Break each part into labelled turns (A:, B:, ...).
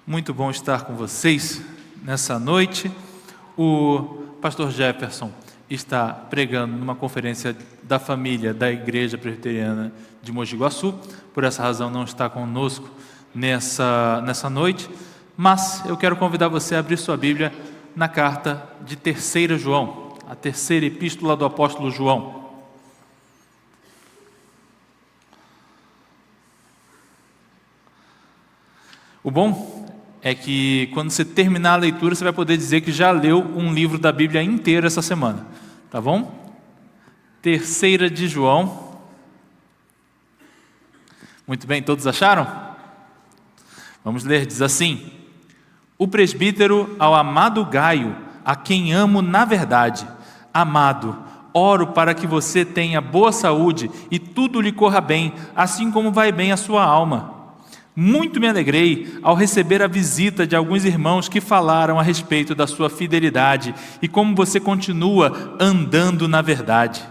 A: Muito bom estar com vocês nessa noite. O pastor Jefferson está pregando numa conferência da família da Igreja Presbiteriana de Mogi Guaçu. Por essa razão não está conosco nessa noite, mas eu quero convidar você a abrir sua Bíblia na carta de 3 João, a terceira epístola do apóstolo João. O bom é que quando você terminar a leitura, você vai poder dizer que já leu um livro da Bíblia inteiro essa semana, tá bom? 3 de João. Muito bem, todos acharam? Vamos ler, diz assim: o presbítero ao amado Gaio, a quem amo na verdade. Amado, oro para que você tenha boa saúde e tudo lhe corra bem, assim como vai bem a sua alma. Muito me alegrei ao receber a visita de alguns irmãos que falaram a respeito da sua fidelidade e como você continua andando na verdade.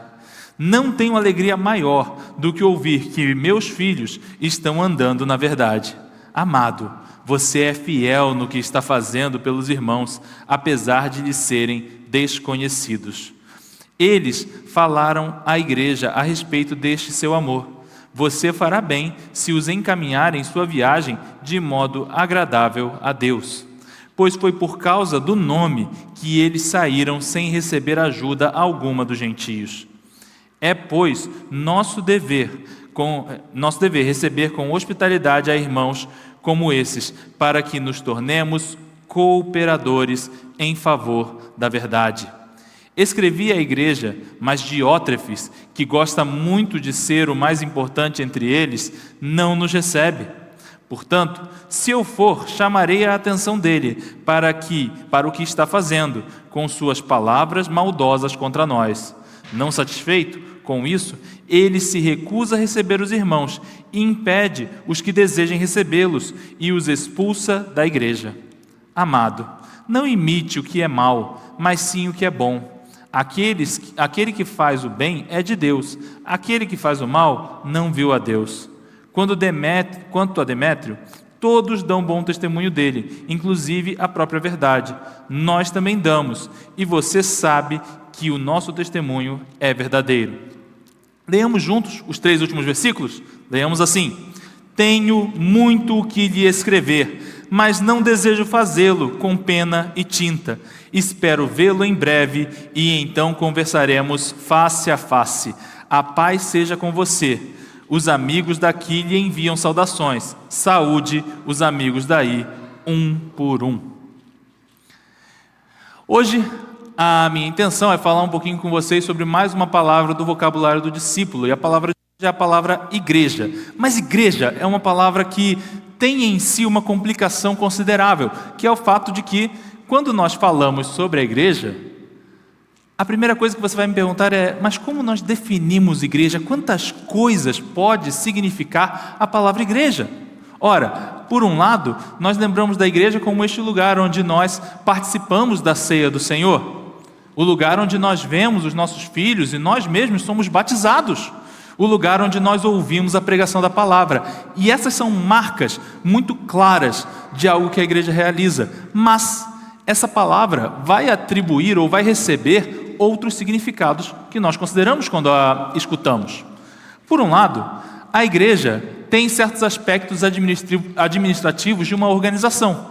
A: Não tenho alegria maior do que ouvir que meus filhos estão andando na verdade. Amado, você é fiel no que está fazendo pelos irmãos, apesar de lhes serem desconhecidos. Eles falaram à igreja a respeito deste seu amor. Você fará bem se os encaminhar em sua viagem de modo agradável a Deus, pois foi por causa do nome que eles saíram sem receber ajuda alguma dos gentios. É, pois, nosso dever receber com hospitalidade a irmãos como esses, para que nos tornemos cooperadores em favor da verdade. Escrevi à igreja, mas Diótrefes, que gosta muito de ser o mais importante entre eles, não nos recebe. Portanto, se eu for, chamarei a atenção dele para o que está fazendo, com suas palavras maldosas contra nós. Não satisfeito com isso, ele se recusa a receber os irmãos e impede os que desejem recebê-los e os expulsa da igreja. Amado, não imite o que é mal, mas sim o que é bom. Aquele que faz o bem é de Deus, aquele que faz o mal não viu a Deus. Quanto a Demétrio, todos dão bom testemunho dele, inclusive a própria verdade. Nós também damos, e você sabe que o nosso testemunho é verdadeiro. Leamos juntos os 3 últimos versículos? Leamos assim: tenho muito o que lhe escrever, mas não desejo fazê-lo com pena e tinta. Espero vê-lo em breve e então conversaremos face a face. A paz seja com você. Os amigos daqui lhe enviam saudações. Saúde os amigos daí, um por um. Hoje, a minha intenção é falar um pouquinho com vocês sobre mais uma palavra do vocabulário do discípulo. E a palavra é a palavra igreja. Mas igreja é uma palavra que tem em si uma complicação considerável, que é o fato de que, quando nós falamos sobre a igreja, a primeira coisa que você vai me perguntar é: mas como nós definimos igreja? Quantas coisas pode significar a palavra igreja? Ora, por um lado, nós lembramos da igreja como este lugar onde nós participamos da ceia do Senhor, o lugar onde nós vemos os nossos filhos e nós mesmos somos batizados, o lugar onde nós ouvimos a pregação da palavra. E essas são marcas muito claras de algo que a igreja realiza. Mas essa palavra vai atribuir ou vai receber outros significados que nós consideramos quando a escutamos. Por um lado, a igreja tem certos aspectos administrativos de uma organização.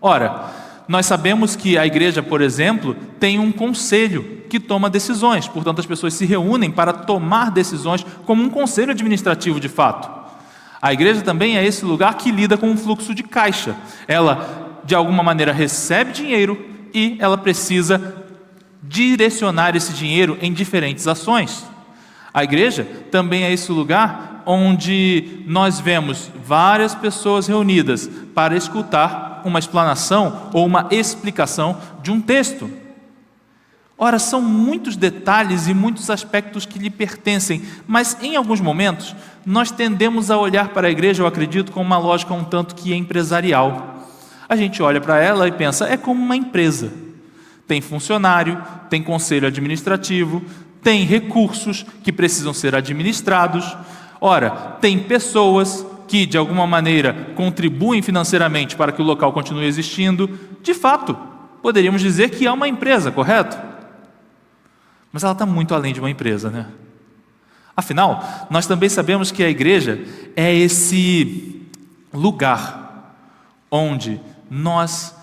A: Ora, nós sabemos que a igreja, por exemplo, tem um conselho que toma decisões. Portanto, as pessoas se reúnem para tomar decisões como um conselho administrativo de fato. A igreja também é esse lugar que lida com um fluxo de caixa. Ela, de alguma maneira, recebe dinheiro e ela precisa direcionar esse dinheiro em diferentes ações. A igreja também é esse lugar onde nós vemos várias pessoas reunidas para escutar uma explanação ou uma explicação de um texto. Ora, são muitos detalhes e muitos aspectos que lhe pertencem, mas em alguns momentos nós tendemos a olhar para a igreja, eu acredito, com uma lógica um tanto que empresarial. A gente olha para ela e pensa, é como uma empresa. Tem funcionário, tem conselho administrativo, tem recursos que precisam ser administrados. Ora, tem pessoas, que de alguma maneira contribuem financeiramente para que o local continue existindo. De fato, poderíamos dizer que é uma empresa, correto? Mas ela está muito além de uma empresa, né? Afinal, nós também sabemos que a igreja é esse lugar onde nós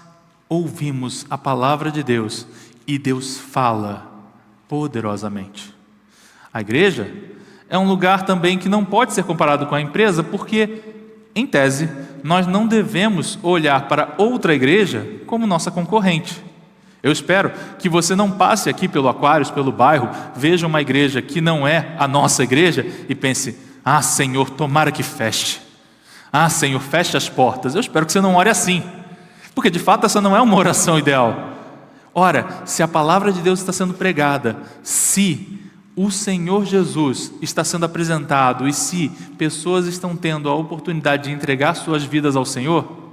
A: ouvimos a palavra de Deus e Deus fala poderosamente. A igreja é um lugar também que não pode ser comparado com a empresa, porque, em tese, nós não devemos olhar para outra igreja como nossa concorrente. Eu espero que você não passe aqui pelo Aquários, pelo bairro, veja uma igreja que não é a nossa igreja e pense: ah, Senhor, tomara que feche. Ah, Senhor, feche as portas. Eu espero que você não ore assim, porque de fato essa não é uma oração ideal. Ora, se a palavra de Deus está sendo pregada, se o Senhor Jesus está sendo apresentado e se pessoas estão tendo a oportunidade de entregar suas vidas ao Senhor,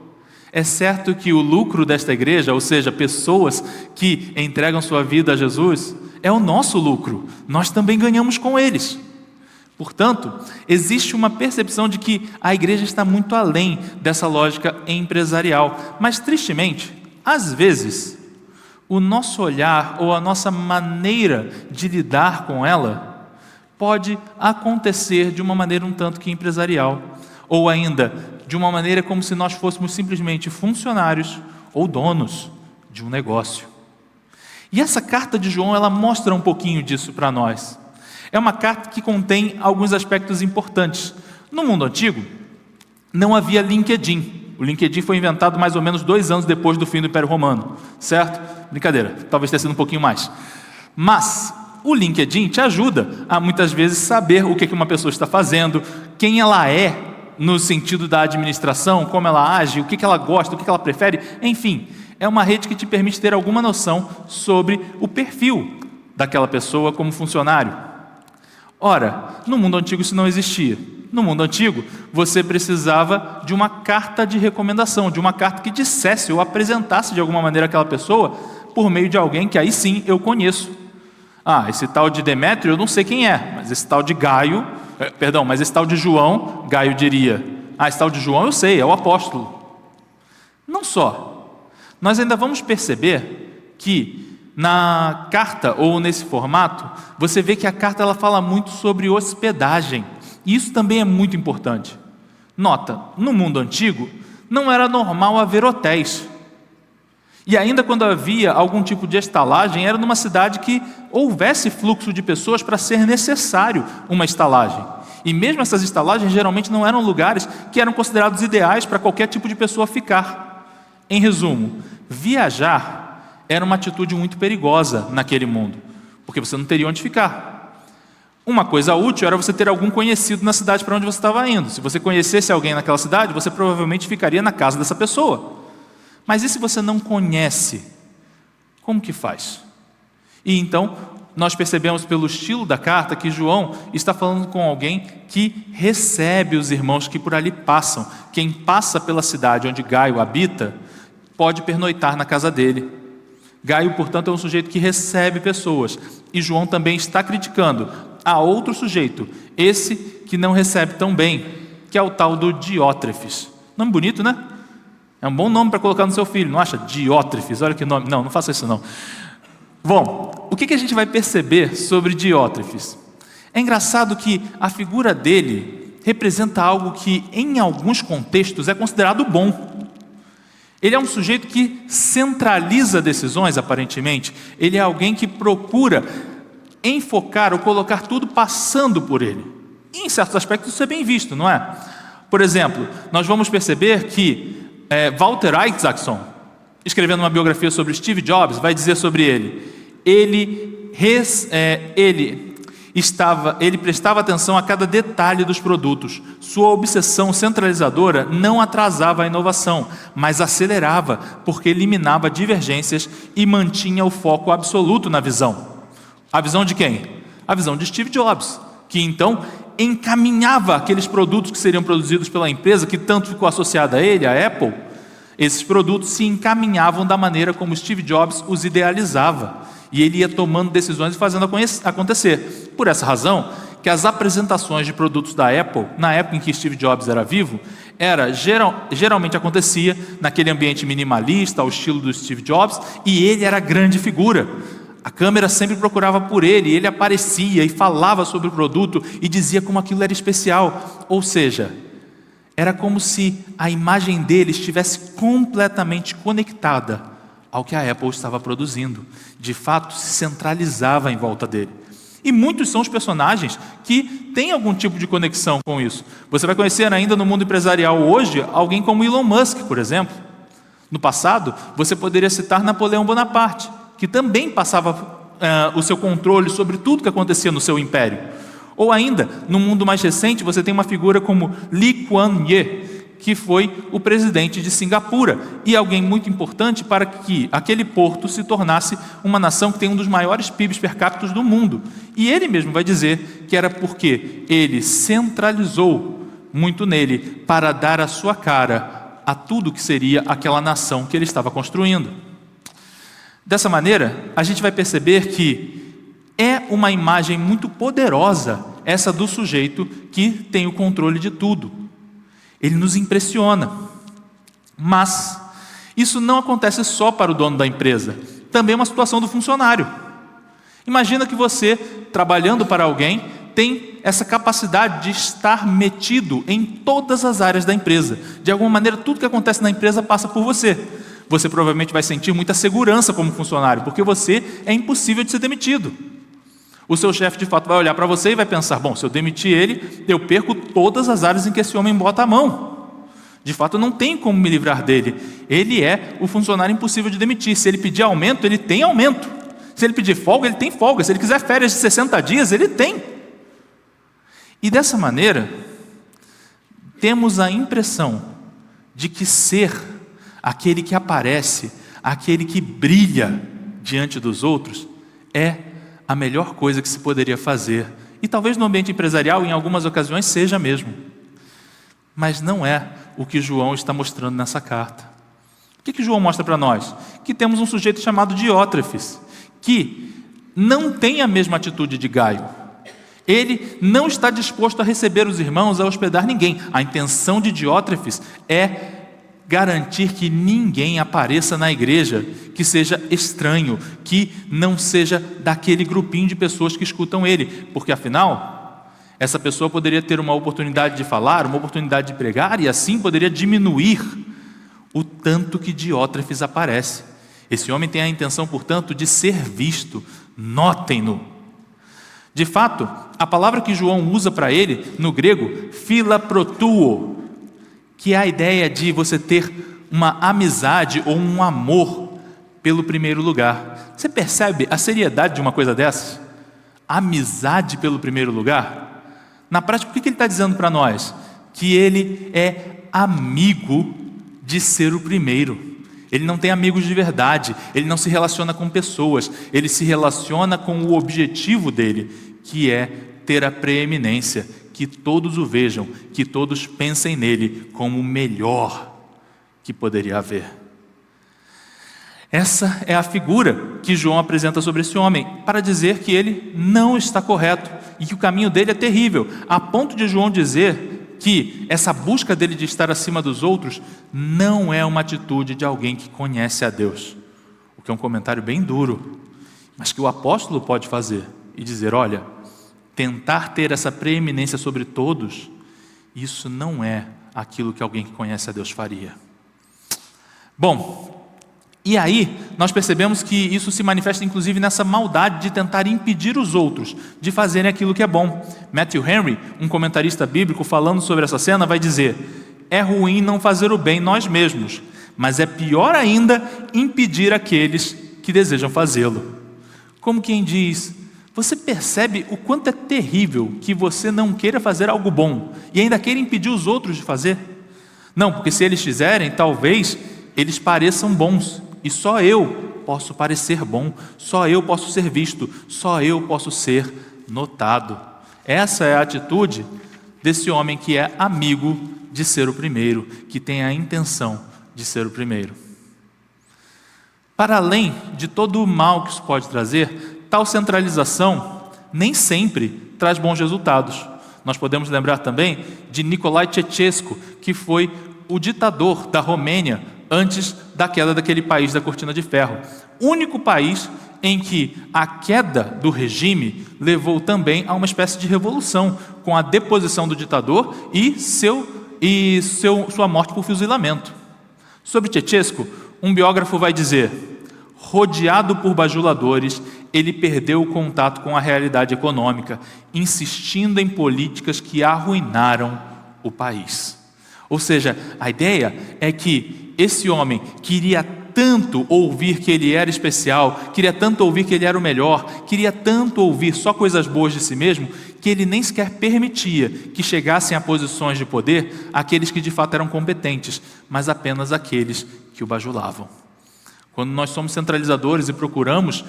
A: é certo que o lucro desta igreja, ou seja, pessoas que entregam sua vida a Jesus, é o nosso lucro. Nós também ganhamos com eles. Portanto, existe uma percepção de que a igreja está muito além dessa lógica empresarial. Mas, tristemente, às vezes, o nosso olhar ou a nossa maneira de lidar com ela pode acontecer de uma maneira um tanto que empresarial, ou ainda de uma maneira como se nós fôssemos simplesmente funcionários ou donos de um negócio. E essa carta de João, ela mostra um pouquinho disso para nós. É uma carta que contém alguns aspectos importantes. No mundo antigo, não havia LinkedIn. O LinkedIn foi inventado mais ou menos 2 anos depois do fim do Império Romano, certo? Brincadeira, talvez tenha sido um pouquinho mais. Mas o LinkedIn te ajuda a muitas vezes saber o que uma pessoa está fazendo, quem ela é no sentido da administração, como ela age, o que ela gosta, o que ela prefere, enfim. É uma rede que te permite ter alguma noção sobre o perfil daquela pessoa como funcionário. Ora, no mundo antigo isso não existia. No mundo antigo, você precisava de uma carta de recomendação, de uma carta que dissesse ou apresentasse de alguma maneira aquela pessoa por meio de alguém que aí sim eu conheço. Ah, esse tal de Demétrio eu não sei quem é, mas esse tal de Gaio, mas esse tal de João, Gaio diria, ah, esse tal de João eu sei, é o apóstolo. Não só, nós ainda vamos perceber que na carta ou nesse formato, você vê que a carta ela fala muito sobre hospedagem. E isso também é muito importante. Nota, no mundo antigo, não era normal haver hotéis. E ainda quando havia algum tipo de estalagem, era numa cidade que houvesse fluxo de pessoas para ser necessário uma estalagem. E mesmo essas estalagens geralmente não eram lugares que eram considerados ideais para qualquer tipo de pessoa ficar. Em resumo, viajar era uma atitude muito perigosa naquele mundo, porque você não teria onde ficar. Uma coisa útil era você ter algum conhecido na cidade para onde você estava indo. Se você conhecesse alguém naquela cidade, você provavelmente ficaria na casa dessa pessoa. Mas e se você não conhece? Como que faz? E então, nós percebemos pelo estilo da carta que João está falando com alguém que recebe os irmãos que por ali passam. Quem passa pela cidade onde Gaio habita, pode pernoitar na casa dele. Gaio, portanto, é um sujeito que recebe pessoas. E João também está criticando a outro sujeito, esse que não recebe tão bem, que é o tal do Diótrefes. Nome bonito, né? É um bom nome para colocar no seu filho, não acha? Diótrefes, olha que nome. Não faça isso não. Bom, o que a gente vai perceber sobre Diótrefes? É engraçado que a figura dele representa algo que em alguns contextos é considerado bom. Ele é um sujeito que centraliza decisões, aparentemente. Ele é alguém que procura enfocar ou colocar tudo passando por ele. E em certos aspectos isso é bem visto, não é? Por exemplo, nós vamos perceber que Walter Isaacson, escrevendo uma biografia sobre Steve Jobs, vai dizer sobre ele. Ele prestava atenção a cada detalhe dos produtos. Sua obsessão centralizadora não atrasava a inovação, mas acelerava, porque eliminava divergências e mantinha o foco absoluto na visão. A visão de quem? A visão de Steve Jobs, que então encaminhava aqueles produtos que seriam produzidos pela empresa, que tanto ficou associada a ele, a Apple. Esses produtos se encaminhavam da maneira como Steve Jobs os idealizava. E ele ia tomando decisões e fazendo acontecer. Por essa razão, que as apresentações de produtos da Apple, na época em que Steve Jobs era vivo, geralmente acontecia naquele ambiente minimalista, ao estilo do Steve Jobs, e ele era a grande figura. A câmera sempre procurava por ele, ele aparecia e falava sobre o produto e dizia como aquilo era especial. Ou seja, era como se a imagem dele estivesse completamente conectada ao que a Apple estava produzindo. De fato, se centralizava em volta dele. E muitos são os personagens que têm algum tipo de conexão com isso. Você vai conhecer ainda no mundo empresarial hoje alguém como Elon Musk, por exemplo. No passado, você poderia citar Napoleão Bonaparte, que também passava o seu controle sobre tudo que acontecia no seu império. Ou ainda, no mundo mais recente, você tem uma figura como Lee Kuan Yew, que foi o presidente de Singapura, e alguém muito importante para que aquele porto se tornasse uma nação que tem um dos maiores PIBs per capita do mundo. E ele mesmo vai dizer que era porque ele centralizou muito nele para dar a sua cara a tudo que seria aquela nação que ele estava construindo. Dessa maneira, a gente vai perceber que é uma imagem muito poderosa essa do sujeito que tem o controle de tudo. Ele nos impressiona. Mas isso não acontece só para o dono da empresa. Também é uma situação do funcionário. Imagina que você, trabalhando para alguém, tem essa capacidade de estar metido em todas as áreas da empresa. De alguma maneira, tudo que acontece na empresa passa por você. Você provavelmente vai sentir muita segurança como funcionário, porque você é impossível de ser demitido. O seu chefe de fato vai olhar para você e vai pensar, bom, se eu demitir ele, eu perco todas as áreas em que esse homem bota a mão. De fato, eu não tenho como me livrar dele. Ele é o funcionário impossível de demitir. Se ele pedir aumento, ele tem aumento. Se ele pedir folga, ele tem folga. Se ele quiser férias de 60 dias, ele tem. E dessa maneira, temos a impressão de que ser aquele que aparece, aquele que brilha diante dos outros, é a melhor coisa que se poderia fazer. E talvez no ambiente empresarial, em algumas ocasiões, seja mesmo. Mas não é o que João está mostrando nessa carta. O que João mostra para nós? Que temos um sujeito chamado Diótrefes, que não tem a mesma atitude de Gaio. Ele não está disposto a receber os irmãos, a hospedar ninguém. A intenção de Diótrefes é garantir que ninguém apareça na igreja que seja estranho, que não seja daquele grupinho de pessoas que escutam ele, porque afinal, essa pessoa poderia ter uma oportunidade de falar, uma oportunidade de pregar, e assim poderia diminuir o tanto que Diótrefes aparece. Esse homem tem a intenção, portanto, de ser visto. Notem-no. De fato, a palavra que João usa para ele, no grego, philaprotuo, que é a ideia de você ter uma amizade ou um amor pelo primeiro lugar. Você percebe a seriedade de uma coisa dessas? Amizade pelo primeiro lugar? Na prática, o que ele está dizendo para nós? Que ele é amigo de ser o primeiro. Ele não tem amigos de verdade, ele não se relaciona com pessoas, ele se relaciona com o objetivo dele, que é ter a preeminência, que todos o vejam, que todos pensem nele como o melhor que poderia haver. Essa é a figura que João apresenta sobre esse homem, para dizer que ele não está correto e que o caminho dele é terrível, a ponto de João dizer que essa busca dele de estar acima dos outros não é uma atitude de alguém que conhece a Deus, o que é um comentário bem duro, mas que o apóstolo pode fazer e dizer, olha, tentar ter essa preeminência sobre todos, isso não é aquilo que alguém que conhece a Deus faria. Bom, e aí nós percebemos que isso se manifesta inclusive nessa maldade de tentar impedir os outros de fazerem aquilo que é bom. Matthew Henry, um comentarista bíblico, falando sobre essa cena, vai dizer, é ruim não fazer o bem nós mesmos, mas é pior ainda impedir aqueles que desejam fazê-lo. Como quem diz, você percebe o quanto é terrível que você não queira fazer algo bom e ainda queira impedir os outros de fazer? Não, porque se eles fizerem, talvez eles pareçam bons e só eu posso parecer bom, só eu posso ser visto, só eu posso ser notado. Essa é a atitude desse homem que é amigo de ser o primeiro, que tem a intenção de ser o primeiro. Para além de todo o mal que isso pode trazer, tal centralização nem sempre traz bons resultados. Nós podemos lembrar também de Nicolae Ceausescu, que foi o ditador da Romênia antes da queda daquele país da Cortina de Ferro. Único país em que a queda do regime levou também a uma espécie de revolução, com a deposição do ditador e sua morte por fuzilamento. Sobre Ceausescu, um biógrafo vai dizer: rodeado por bajuladores, ele perdeu o contato com a realidade econômica, insistindo em políticas que arruinaram o país. Ou seja, a ideia é que esse homem queria tanto ouvir que ele era especial, queria tanto ouvir que ele era o melhor, queria tanto ouvir só coisas boas de si mesmo, que ele nem sequer permitia que chegassem a posições de poder aqueles que de fato eram competentes, mas apenas aqueles que o bajulavam. Quando nós somos centralizadores e procuramos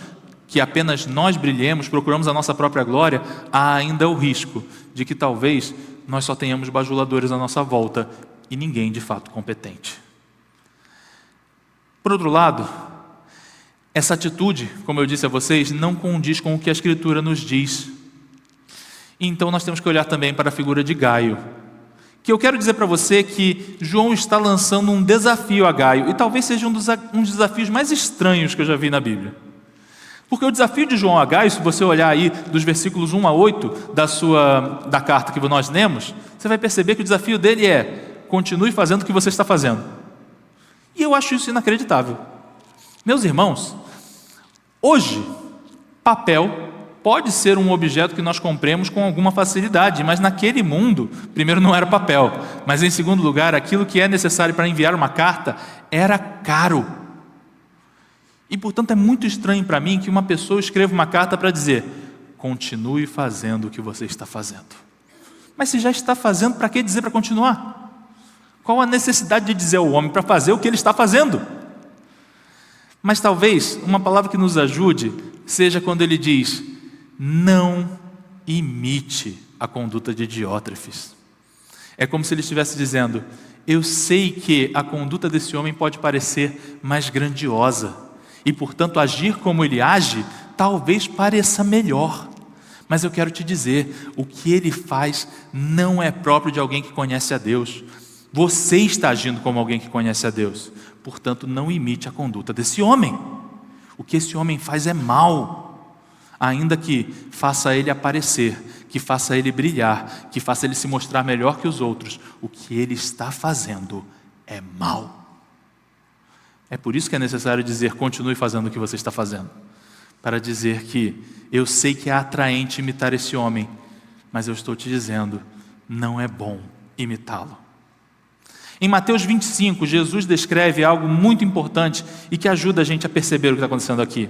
A: que apenas nós brilhemos, procuramos a nossa própria glória, há ainda o risco de que talvez nós só tenhamos bajuladores à nossa volta e ninguém de fato competente. Por outro lado, essa atitude, como eu disse a vocês, não condiz com o que a Escritura nos diz. Então nós temos que olhar também para a figura de Gaio, que eu quero dizer para você que João está lançando um desafio a Gaio, e talvez seja um dos desafios mais estranhos que eu já vi na Bíblia. Porque o desafio de João a Gaio, se você olhar aí dos versículos 1 a 8 da carta que nós lemos, você vai perceber que o desafio dele é: continue fazendo o que você está fazendo. E eu acho isso inacreditável. Meus irmãos, hoje, papel pode ser um objeto que nós compremos com alguma facilidade, mas naquele mundo, primeiro, não era papel, mas em segundo lugar, aquilo que é necessário para enviar uma carta era caro. E portanto é muito estranho para mim que uma pessoa escreva uma carta para dizer: continue fazendo o que você está fazendo. Mas se já está fazendo, para que dizer para continuar? Qual a necessidade de dizer ao homem para fazer o que ele está fazendo? Mas talvez uma palavra que nos ajude seja quando ele diz: não imite a conduta de Diótrefes. É como se ele estivesse dizendo: eu sei que a conduta desse homem pode parecer mais grandiosa, e portanto agir como ele age talvez pareça melhor, mas eu quero te dizer, o que ele faz não é próprio de alguém que conhece a Deus. Você está agindo como alguém que conhece a Deus, portanto não imite a conduta desse homem. O que esse homem faz é mal, ainda que faça ele aparecer, que faça ele brilhar, que faça ele se mostrar melhor que os outros. O que ele está fazendo é mal. É por isso que é necessário dizer: continue fazendo o que você está fazendo, para dizer que eu sei que é atraente imitar esse homem, mas eu estou te dizendo, não é bom imitá-lo. Em Mateus 25, Jesus descreve algo muito importante e que ajuda a gente a perceber o que está acontecendo aqui.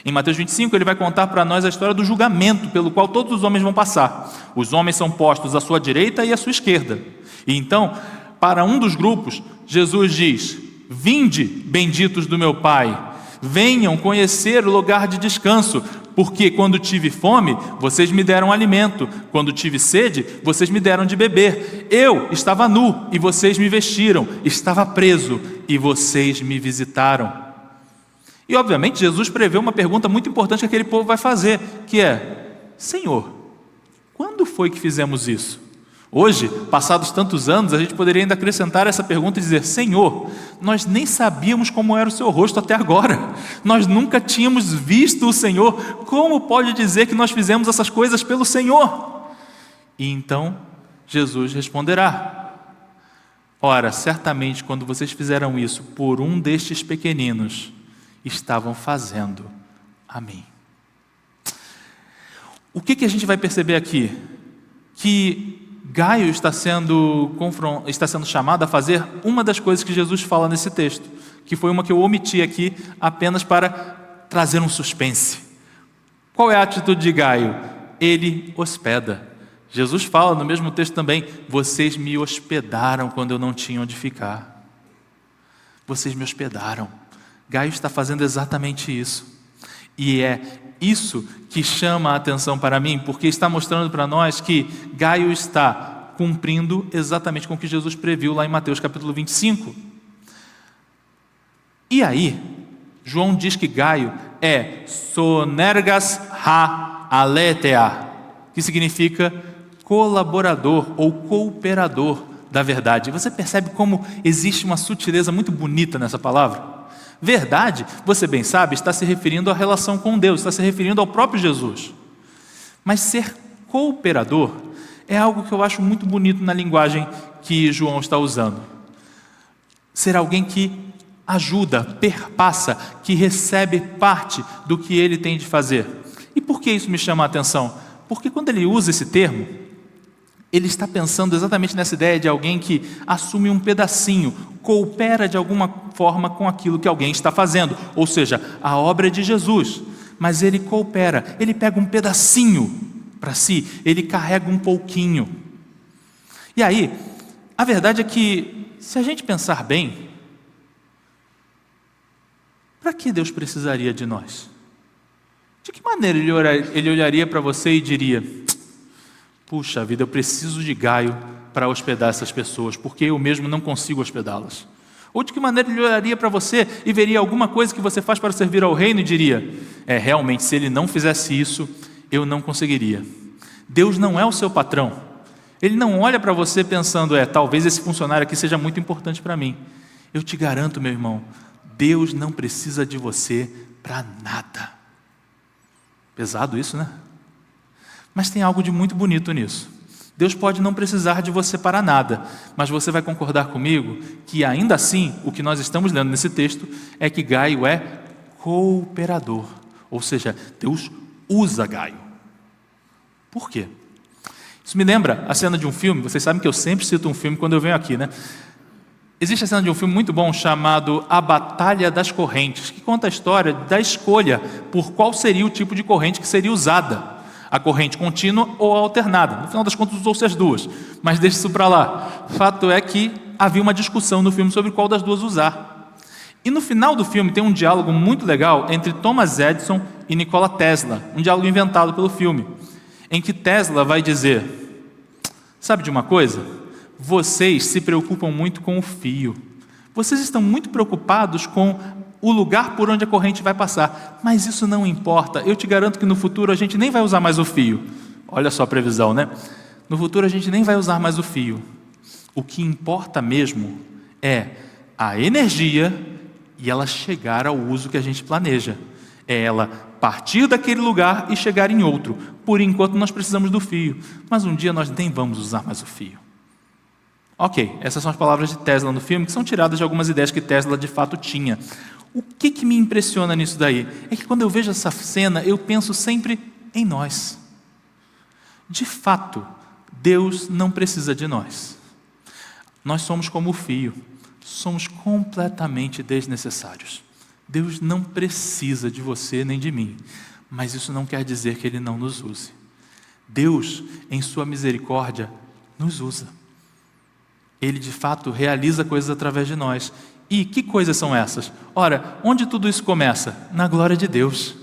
A: Em Mateus 25, ele vai contar para nós a história do julgamento pelo qual todos os homens vão passar. Os homens são postos à sua direita e à sua esquerda. E então, para um dos grupos, Jesus diz: vinde, benditos do meu Pai, venham conhecer o lugar de descanso, porque quando tive fome, vocês me deram alimento, quando tive sede, vocês me deram de beber, eu estava nu e vocês me vestiram, estava preso e vocês me visitaram. E obviamente Jesus prevê uma pergunta muito importante que aquele povo vai fazer, que é: Senhor, quando foi que fizemos isso? Hoje, passados tantos anos, a gente poderia ainda acrescentar essa pergunta e dizer: Senhor, nós nem sabíamos como era o seu rosto até agora, nós nunca tínhamos visto o Senhor, como pode dizer que nós fizemos essas coisas pelo Senhor? E então Jesus responderá: ora, certamente quando vocês fizeram isso por um destes pequeninos, estavam fazendo a mim. O que a gente vai perceber aqui? Que Gaio está sendo chamado a fazer uma das coisas que Jesus fala nesse texto, que foi uma que eu omiti aqui apenas para trazer um suspense. Qual é a atitude de Gaio? Ele hospeda. Jesus fala no mesmo texto também: vocês me hospedaram quando eu não tinha onde ficar. Vocês me hospedaram. Gaio está fazendo exatamente isso. E é isso que chama a atenção para mim, porque está mostrando para nós que Gaio está cumprindo exatamente com o que Jesus previu lá em Mateus capítulo 25. E aí, João diz que Gaio é sonergas ha aletheia, que significa colaborador ou cooperador da verdade. Você percebe como existe uma sutileza muito bonita nessa palavra? Verdade, você bem sabe, está se referindo à relação com Deus, está se referindo ao próprio Jesus. Mas ser cooperador é algo que eu acho muito bonito na linguagem que João está usando. Ser alguém que ajuda, perpassa, que recebe parte do que ele tem de fazer. E por que isso me chama a atenção? Porque quando ele usa esse termo, ele está pensando exatamente nessa ideia de alguém que assume um pedacinho, coopera de alguma forma com aquilo que alguém está fazendo, ou seja, a obra é de Jesus, mas ele coopera, ele pega um pedacinho para si, ele carrega um pouquinho. E aí, a verdade é que, se a gente pensar bem, para que Deus precisaria de nós? De que maneira ele olharia para você e diria: puxa vida, eu preciso de Gaio para hospedar essas pessoas, porque eu mesmo não consigo hospedá-las? Ou de que maneira ele olharia para você e veria alguma coisa que você faz para servir ao reino e diria: realmente, se ele não fizesse isso, eu não conseguiria. Deus não é o seu patrão. Ele não olha para você pensando: talvez esse funcionário aqui seja muito importante para mim. Eu te garanto, meu irmão, Deus não precisa de você para nada. Pesado isso, né? Mas tem algo de muito bonito nisso. Deus pode não precisar de você para nada, mas você vai concordar comigo que ainda assim, o que nós estamos lendo nesse texto é que Gaio é cooperador, ou seja, Deus usa Gaio. Por quê? Isso me lembra a cena de um filme. Vocês sabem que eu sempre cito um filme quando eu venho aqui, né? Existe a cena de um filme muito bom chamado A Batalha das Correntes, que conta a história da escolha por qual seria o tipo de corrente que seria usada. A corrente contínua ou a alternada. No final das contas, usou-se as duas, mas deixa isso para lá. Fato é que havia uma discussão no filme sobre qual das duas usar. E no final do filme tem um diálogo muito legal entre Thomas Edison e Nikola Tesla, um diálogo inventado pelo filme, em que Tesla vai dizer: sabe de uma coisa? Vocês se preocupam muito com o fio. Vocês estão muito preocupados com o lugar por onde a corrente vai passar. Mas isso não importa. Eu te garanto que no futuro a gente nem vai usar mais o fio. Olha só a previsão, né? No futuro a gente nem vai usar mais o fio. O que importa mesmo é a energia e ela chegar ao uso que a gente planeja. É ela partir daquele lugar e chegar em outro. Por enquanto nós precisamos do fio. Mas um dia nós nem vamos usar mais o fio. Ok, essas são as palavras de Tesla no filme, que são tiradas de algumas ideias que Tesla de fato tinha. O que me impressiona nisso daí? É que quando eu vejo essa cena, eu penso sempre em nós. De fato, Deus não precisa de nós. Nós somos como o fio, somos completamente desnecessários. Deus não precisa de você nem de mim, mas isso não quer dizer que Ele não nos use. Deus, em sua misericórdia, nos usa. Ele de fato realiza coisas através de nós. E que coisas são essas? Ora, onde tudo isso começa? Na glória de Deus.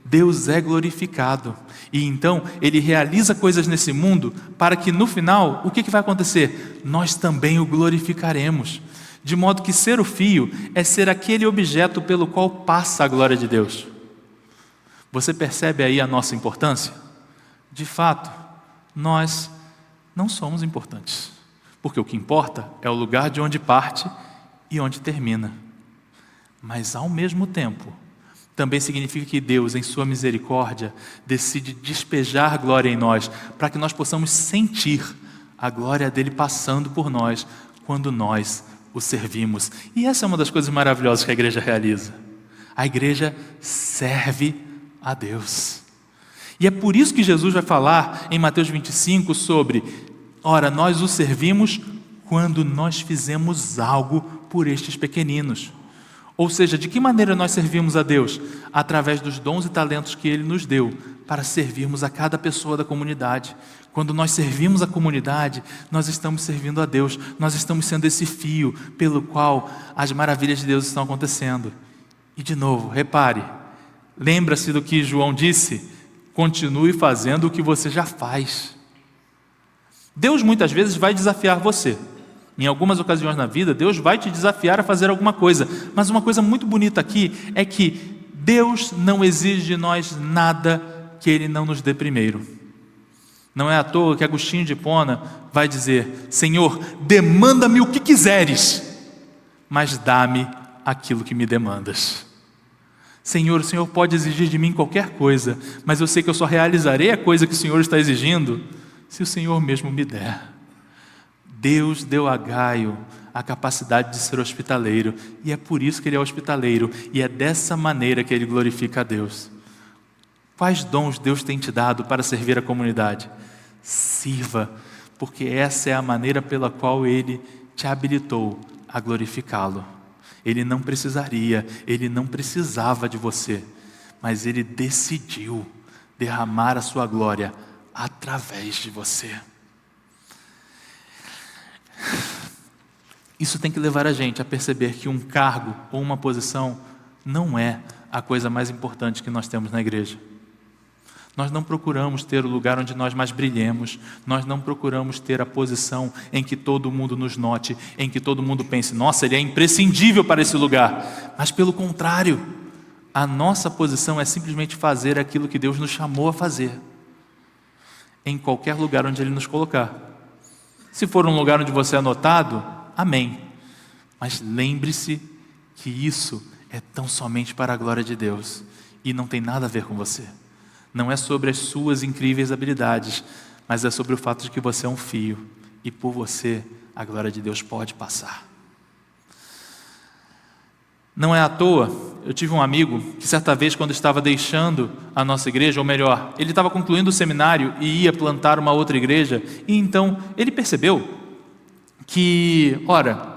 A: Deus é glorificado. E então Ele realiza coisas nesse mundo para que no final, o que vai acontecer? Nós também o glorificaremos. De modo que ser o fio é ser aquele objeto pelo qual passa a glória de Deus. Você percebe aí a nossa importância? De fato, nós não somos importantes. Porque o que importa é o lugar de onde parte e onde termina. Mas ao mesmo tempo, também significa que Deus, em sua misericórdia, decide despejar glória em nós, para que nós possamos sentir a glória dele passando por nós, quando nós o servimos. E essa é uma das coisas maravilhosas que a igreja realiza. A igreja serve a Deus. E é por isso que Jesus vai falar em Mateus 25 sobre: ora, nós o servimos quando nós fizemos algo por estes pequeninos. Ou seja, de que maneira nós servimos a Deus? Através dos dons e talentos que Ele nos deu, para servirmos a cada pessoa da comunidade. Quando nós servimos a comunidade, nós estamos servindo a Deus. Nós estamos sendo esse fio pelo qual as maravilhas de Deus estão acontecendo. E de novo, repare, lembra-se do que João disse: continue fazendo o que você já faz. Deus muitas vezes vai desafiar você. Em algumas ocasiões na vida, Deus vai te desafiar a fazer alguma coisa. Mas uma coisa muito bonita aqui é que Deus não exige de nós nada que Ele não nos dê primeiro. Não é à toa que Agostinho de Hipona vai dizer: Senhor, demanda-me o que quiseres, mas dá-me aquilo que me demandas. Senhor, o Senhor pode exigir de mim qualquer coisa, mas eu sei que eu só realizarei a coisa que o Senhor está exigindo se o Senhor mesmo me der. Deus deu a Gaio a capacidade de ser hospitaleiro, e é por isso que ele é hospitaleiro, e é dessa maneira que ele glorifica a Deus. Quais dons Deus tem te dado para servir a comunidade? Sirva, porque essa é a maneira pela qual Ele te habilitou a glorificá-lo. Ele não precisaria, Ele não precisava de você, mas Ele decidiu derramar a sua glória através de você. Isso tem que levar a gente a perceber que um cargo ou uma posição não é a coisa mais importante que nós temos na igreja. Nós não procuramos ter o lugar onde nós mais brilhemos, nós não procuramos ter a posição em que todo mundo nos note, em que todo mundo pense: nossa, ele é imprescindível para esse lugar. Mas pelo contrário, a nossa posição é simplesmente fazer aquilo que Deus nos chamou a fazer, em qualquer lugar onde Ele nos colocar. Se for um lugar onde você é notado, amém. Mas lembre-se que isso é tão somente para a glória de Deus e não tem nada a ver com você. Não é sobre as suas incríveis habilidades, mas é sobre o fato de que você é um fio e por você a glória de Deus pode passar. Não é à toa, eu tive um amigo que certa vez, quando estava deixando a nossa igreja, ou melhor, ele estava concluindo o seminário e ia plantar uma outra igreja, e então ele percebeu que, ora,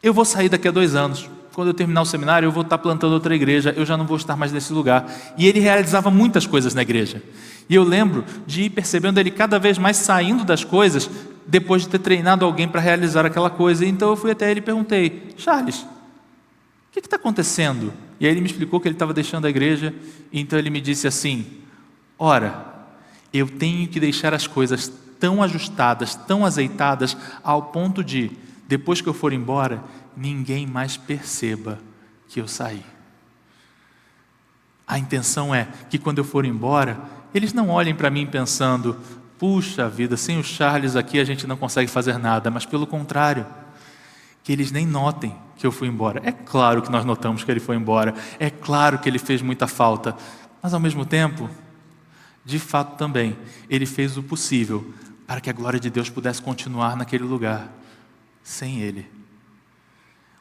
A: eu vou sair daqui a 2 anos. Quando eu terminar o seminário, eu vou estar plantando outra igreja, eu já não vou estar mais nesse lugar. E ele realizava muitas coisas na igreja. E eu lembro de ir percebendo ele cada vez mais saindo das coisas, depois de ter treinado alguém para realizar aquela coisa. Então eu fui até ele e perguntei: Charles, o que está acontecendo? E aí ele me explicou que ele estava deixando a igreja, e então ele me disse assim: ora, eu tenho que deixar as coisas tão ajustadas, tão azeitadas, ao ponto de, depois que eu for embora, ninguém mais perceba que eu saí. A intenção é que quando eu for embora, eles não olhem para mim pensando: puxa vida, sem o Charles aqui a gente não consegue fazer nada, mas pelo contrário, que eles nem notem que eu fui embora. É claro que nós notamos que ele foi embora, é claro que ele fez muita falta, mas ao mesmo tempo, de fato também, ele fez o possível para que a glória de Deus pudesse continuar naquele lugar, sem ele.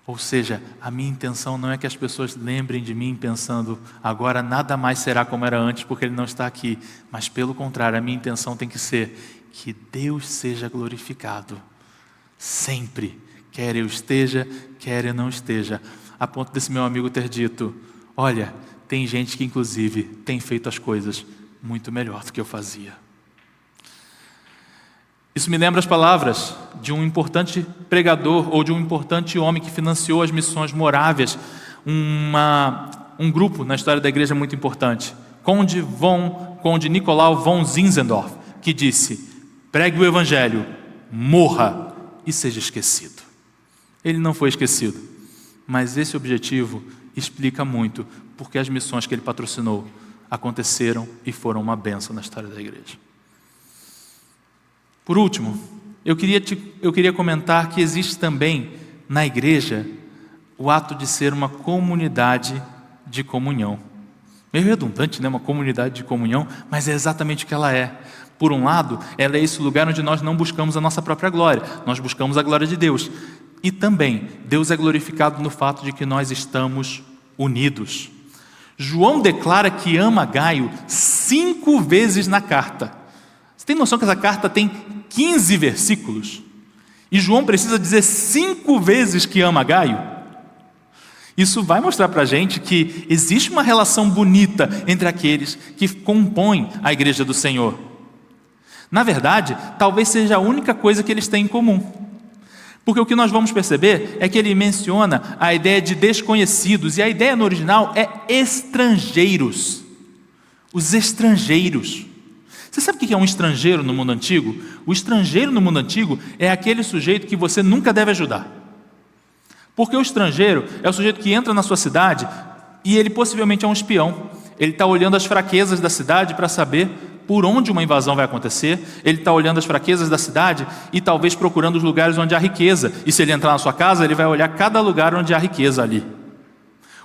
A: Ou seja, a minha intenção não é que as pessoas lembrem de mim pensando: agora nada mais será como era antes porque ele não está aqui, mas pelo contrário, a minha intenção tem que ser que Deus seja glorificado, sempre, quer eu esteja, quer eu não esteja, a ponto desse meu amigo ter dito: olha, tem gente que inclusive tem feito as coisas muito melhor do que eu fazia. Isso me lembra as palavras de um importante pregador ou de um importante homem que financiou as missões morávias, um grupo na história da igreja muito importante, Conde Nicolau von Zinzendorf, que disse: pregue o evangelho, morra e seja esquecido. Ele não foi esquecido, mas esse objetivo explica muito porque as missões que ele patrocinou aconteceram e foram uma bênção na história da igreja. Por último, eu queria comentar que existe também na igreja o ato de ser uma comunidade de comunhão. Meio redundante, né? Uma comunidade de comunhão, mas é exatamente o que ela é. Por um lado, ela é esse lugar onde nós não buscamos a nossa própria glória, nós buscamos a glória de Deus. E também, Deus é glorificado no fato de que nós estamos unidos. João declara que ama Gaio 5 vezes na carta. Você tem noção que essa carta tem 15 versículos? E João precisa dizer 5 vezes que ama Gaio? Isso vai mostrar para a gente que existe uma relação bonita entre aqueles que compõem a igreja do Senhor. Na verdade, talvez seja a única coisa que eles têm em comum. Porque o que nós vamos perceber é que ele menciona a ideia de desconhecidos, e a ideia no original é estrangeiros. Os estrangeiros. Você sabe o que é um estrangeiro no mundo antigo? O estrangeiro no mundo antigo é aquele sujeito que você nunca deve ajudar. Porque o estrangeiro é o sujeito que entra na sua cidade e ele possivelmente é um espião. Ele está olhando as fraquezas da cidade para saber por onde uma invasão vai acontecer, ele está olhando as fraquezas da cidade e talvez procurando os lugares onde há riqueza. E se ele entrar na sua casa, ele vai olhar cada lugar onde há riqueza ali.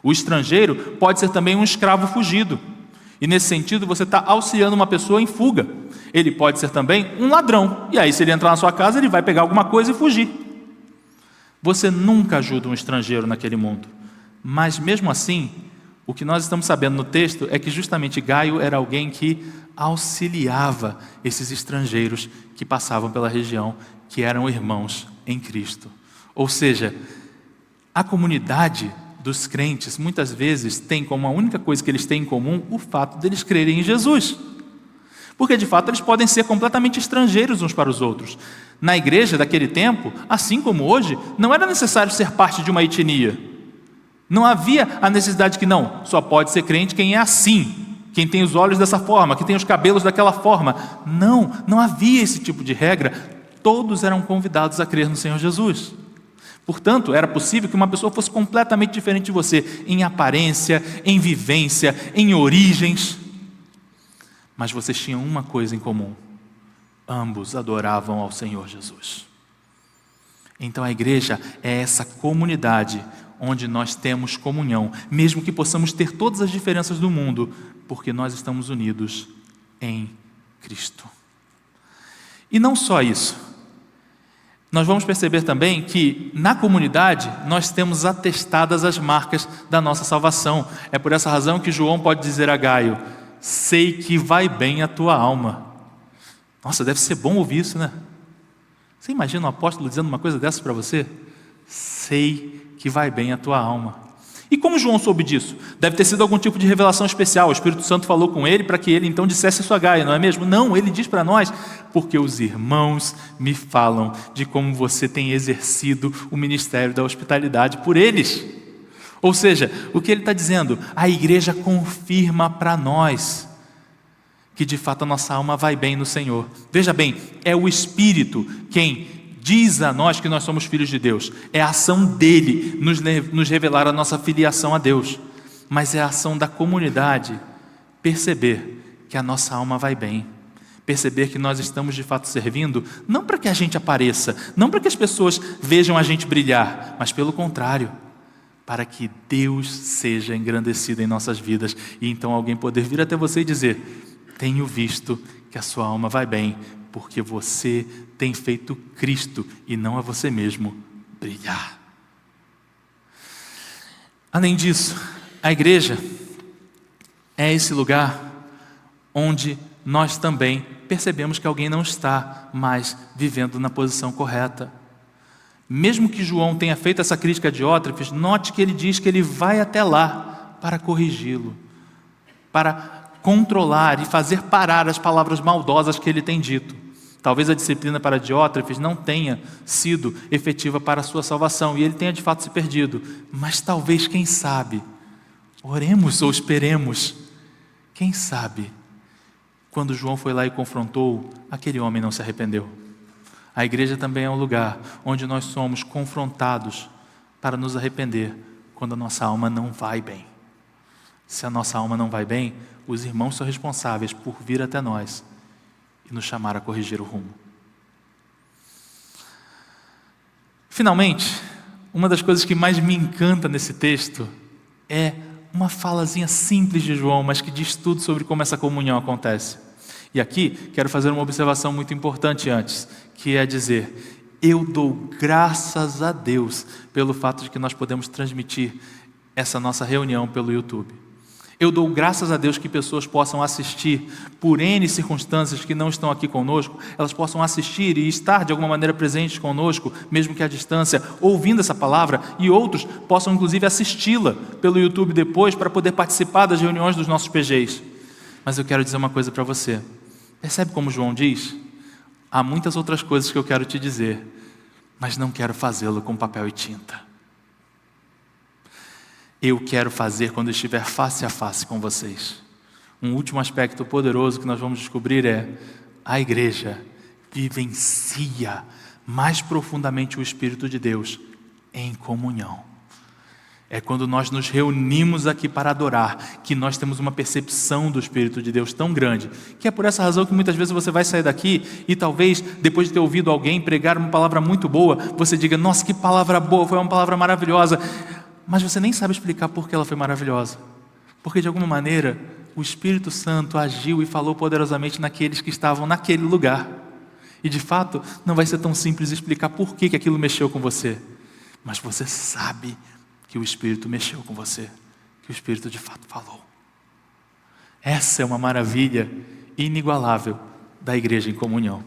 A: O estrangeiro pode ser também um escravo fugido. E nesse sentido, você está auxiliando uma pessoa em fuga. Ele pode ser também um ladrão. E aí, se ele entrar na sua casa, ele vai pegar alguma coisa e fugir. Você nunca ajuda um estrangeiro naquele mundo. Mas mesmo assim, o que nós estamos sabendo no texto é que justamente Gaio era alguém que auxiliava esses estrangeiros que passavam pela região, que eram irmãos em Cristo. Ou seja, a comunidade dos crentes muitas vezes tem como a única coisa que eles têm em comum o fato deles crerem em Jesus. Porque de fato eles podem ser completamente estrangeiros uns para os outros. Na igreja daquele tempo, assim como hoje, não era necessário ser parte de uma etnia. Não havia a necessidade que não, só pode ser crente quem é assim, quem tem os olhos dessa forma, quem tem os cabelos daquela forma. Não havia esse tipo de regra. Todos eram convidados a crer no Senhor Jesus. Portanto, era possível que uma pessoa fosse completamente diferente de você, em aparência, em vivência, em origens. Mas vocês tinham uma coisa em comum: ambos adoravam ao Senhor Jesus. Então a igreja é essa comunidade onde nós temos comunhão, mesmo que possamos ter todas as diferenças do mundo, porque nós estamos unidos em Cristo. E não só isso, nós vamos perceber também que na comunidade nós temos atestadas as marcas da nossa salvação. É por essa razão que João pode dizer a Gaio: sei que vai bem a tua alma. Nossa, deve ser bom ouvir isso, né? Você imagina um apóstolo dizendo uma coisa dessas para você? Sei que vai bem a tua alma. E como João soube disso? Deve ter sido algum tipo de revelação especial. O Espírito Santo falou com ele para que ele então dissesse isso a Gaio, não é mesmo? Não, ele diz para nós: porque os irmãos me falam de como você tem exercido o ministério da hospitalidade por eles. Ou seja, o que ele está dizendo? A igreja confirma para nós que de fato a nossa alma vai bem no Senhor. Veja bem, é o Espírito quem diz a nós que nós somos filhos de Deus. É a ação dele nos revelar a nossa filiação a Deus. Mas é a ação da comunidade perceber que a nossa alma vai bem. Perceber que nós estamos de fato servindo, não para que a gente apareça, não para que as pessoas vejam a gente brilhar, mas pelo contrário, para que Deus seja engrandecido em nossas vidas. E então alguém poder vir até você e dizer: tenho visto que a sua alma vai bem, porque você tem feito Cristo e não a você mesmo brilhar. Além disso, a igreja é esse lugar onde nós também percebemos que alguém não está mais vivendo na posição correta. Mesmo que João tenha feito essa crítica a Diótrefes, note que ele diz que ele vai até lá para corrigi-lo, para controlar e fazer parar as palavras maldosas que ele tem dito. Talvez a disciplina para Diótrefes não tenha sido efetiva para a sua salvação e ele tenha de fato se perdido. Mas talvez, quem sabe, oremos ou esperemos, quem sabe, quando João foi lá e confrontou, aquele homem não se arrependeu. A igreja também é um lugar onde nós somos confrontados para nos arrepender quando a nossa alma não vai bem. Se a nossa alma não vai bem, os irmãos são responsáveis por vir até nós e nos chamar a corrigir o rumo. Finalmente, uma das coisas que mais me encanta nesse texto é uma falazinha simples de João, mas que diz tudo sobre como essa comunhão acontece. E aqui quero fazer uma observação muito importante antes, que é dizer: eu dou graças a Deus pelo fato de que nós podemos transmitir essa nossa reunião pelo YouTube. Eu dou graças a Deus que pessoas possam assistir por N circunstâncias que não estão aqui conosco, elas possam assistir e estar de alguma maneira presentes conosco, mesmo que à distância, ouvindo essa palavra, e outros possam inclusive assisti-la pelo YouTube depois para poder participar das reuniões dos nossos PGs. Mas eu quero dizer uma coisa para você. Percebe como João diz? Há muitas outras coisas que eu quero te dizer, mas não quero fazê-lo com papel e tinta. Eu quero fazer quando estiver face a face com vocês. Um último aspecto poderoso que nós vamos descobrir é: a igreja vivencia mais profundamente o Espírito de Deus em comunhão. É quando nós nos reunimos aqui para adorar, que nós temos uma percepção do Espírito de Deus tão grande, que é por essa razão que muitas vezes você vai sair daqui e talvez, depois de ter ouvido alguém pregar uma palavra muito boa, você diga, nossa, que palavra boa, foi uma palavra maravilhosa, mas você nem sabe explicar por que ela foi maravilhosa, porque de alguma maneira o Espírito Santo agiu e falou poderosamente naqueles que estavam naquele lugar, e de fato não vai ser tão simples explicar por que aquilo mexeu com você, mas você sabe que o Espírito mexeu com você, que o Espírito de fato falou. Essa é uma maravilha inigualável da igreja em comunhão.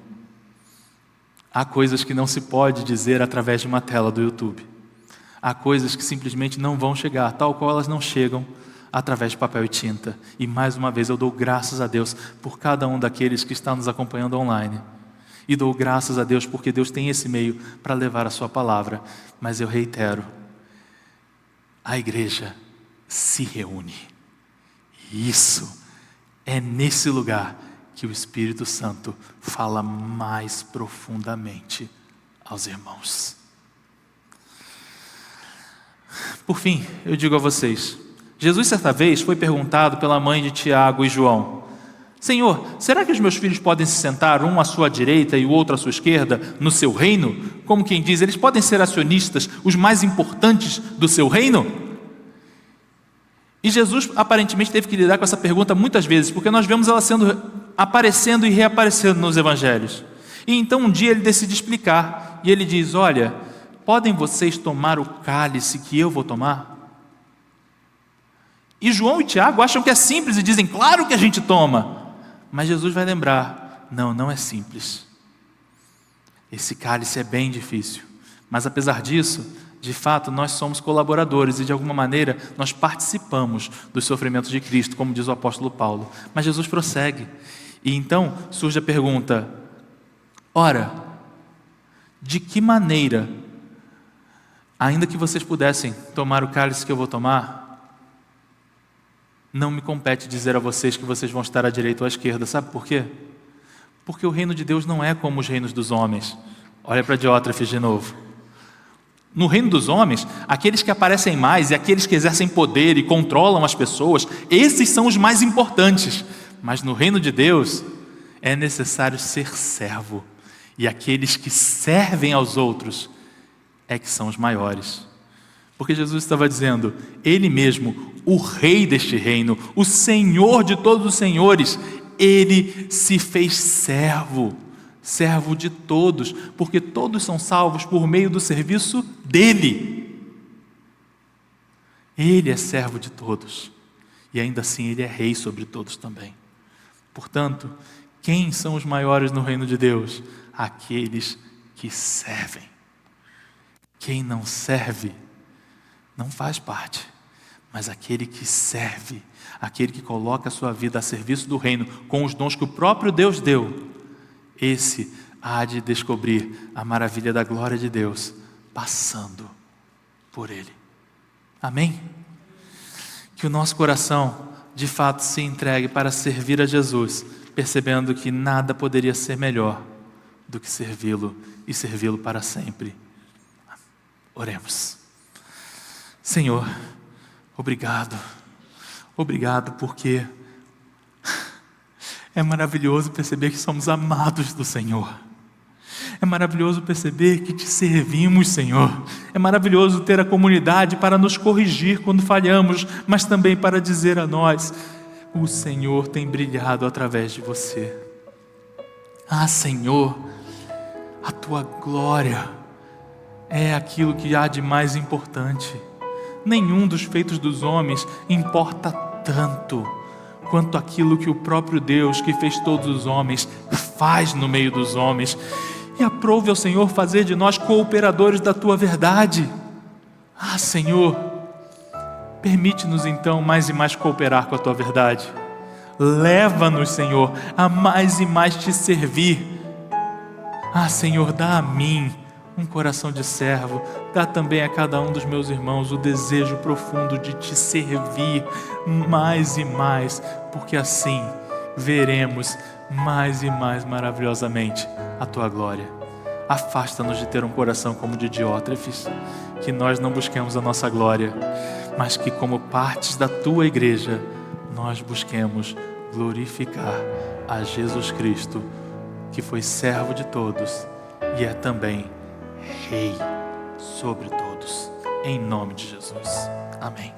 A: Há coisas que não se pode dizer através de uma tela do YouTube. Há coisas que simplesmente não vão chegar, tal qual elas não chegam através de papel e tinta. E mais uma vez eu dou graças a Deus por cada um daqueles que está nos acompanhando online. E dou graças a Deus porque Deus tem esse meio para levar a sua palavra. Mas eu reitero, a igreja se reúne. E isso é nesse lugar que o Espírito Santo fala mais profundamente aos irmãos. Por fim, eu digo a vocês, Jesus certa vez foi perguntado pela mãe de Tiago e João, Senhor, será que os meus filhos podem se sentar um à sua direita e o outro à sua esquerda no seu reino? Como quem diz, eles podem ser acionistas, os mais importantes do seu reino? E Jesus aparentemente teve que lidar com essa pergunta muitas vezes, porque nós vemos ela aparecendo e reaparecendo nos evangelhos. E então um dia ele decide explicar, e ele diz, olha, podem vocês tomar o cálice que eu vou tomar? E João e Tiago acham que é simples e dizem, claro que a gente toma. Mas Jesus vai lembrar, não é simples. Esse cálice é bem difícil. Mas apesar disso, de fato, nós somos colaboradores e de alguma maneira nós participamos dos sofrimentos de Cristo, como diz o apóstolo Paulo. Mas Jesus prossegue. E então surge a pergunta, ora, de que maneira, ainda que vocês pudessem tomar o cálice que eu vou tomar, não me compete dizer a vocês que vocês vão estar à direita ou à esquerda. Sabe por quê? Porque o reino de Deus não é como os reinos dos homens. Olha para Diótrefes de novo. No reino dos homens, aqueles que aparecem mais e aqueles que exercem poder e controlam as pessoas, esses são os mais importantes. Mas no reino de Deus, é necessário ser servo. E aqueles que servem aos outros é que são os maiores. Porque Jesus estava dizendo, Ele mesmo, o Rei deste reino, o Senhor de todos os senhores, Ele se fez servo de todos, porque todos são salvos por meio do serviço dEle. Ele é servo de todos, e ainda assim Ele é Rei sobre todos também. Portanto, quem são os maiores no reino de Deus? Aqueles que servem. Quem não serve, não faz parte, mas aquele que serve, aquele que coloca a sua vida a serviço do reino, com os dons que o próprio Deus deu, esse há de descobrir a maravilha da glória de Deus, passando por ele. Amém? Que o nosso coração, de fato, se entregue para servir a Jesus, percebendo que nada poderia ser melhor do que servi-lo e servi-lo para sempre. Oremos. Senhor, obrigado porque é maravilhoso perceber que somos amados do Senhor. É maravilhoso perceber que te servimos, Senhor. É maravilhoso ter a comunidade para nos corrigir quando falhamos, mas também para dizer a nós, o Senhor tem brilhado através de você. Ah, Senhor, a tua glória é aquilo que há de mais importante. Nenhum dos feitos dos homens importa tanto quanto aquilo que o próprio Deus, que fez todos os homens, faz no meio dos homens. E aprove ao Senhor fazer de nós cooperadores da tua verdade. Ah, Senhor, permite-nos então mais e mais cooperar com a tua verdade. Leva-nos, Senhor, a mais e mais te servir. Ah, Senhor, dá a mim um coração de servo, dá também a cada um dos meus irmãos o desejo profundo de te servir mais e mais, porque assim veremos mais e mais maravilhosamente a tua glória. Afasta-nos de ter um coração como o de Diótrefes que nós não busquemos a nossa glória, mas que como partes da tua igreja, nós busquemos glorificar a Jesus Cristo, que foi servo de todos e é também Rei sobre todos. Em nome de Jesus. Amém.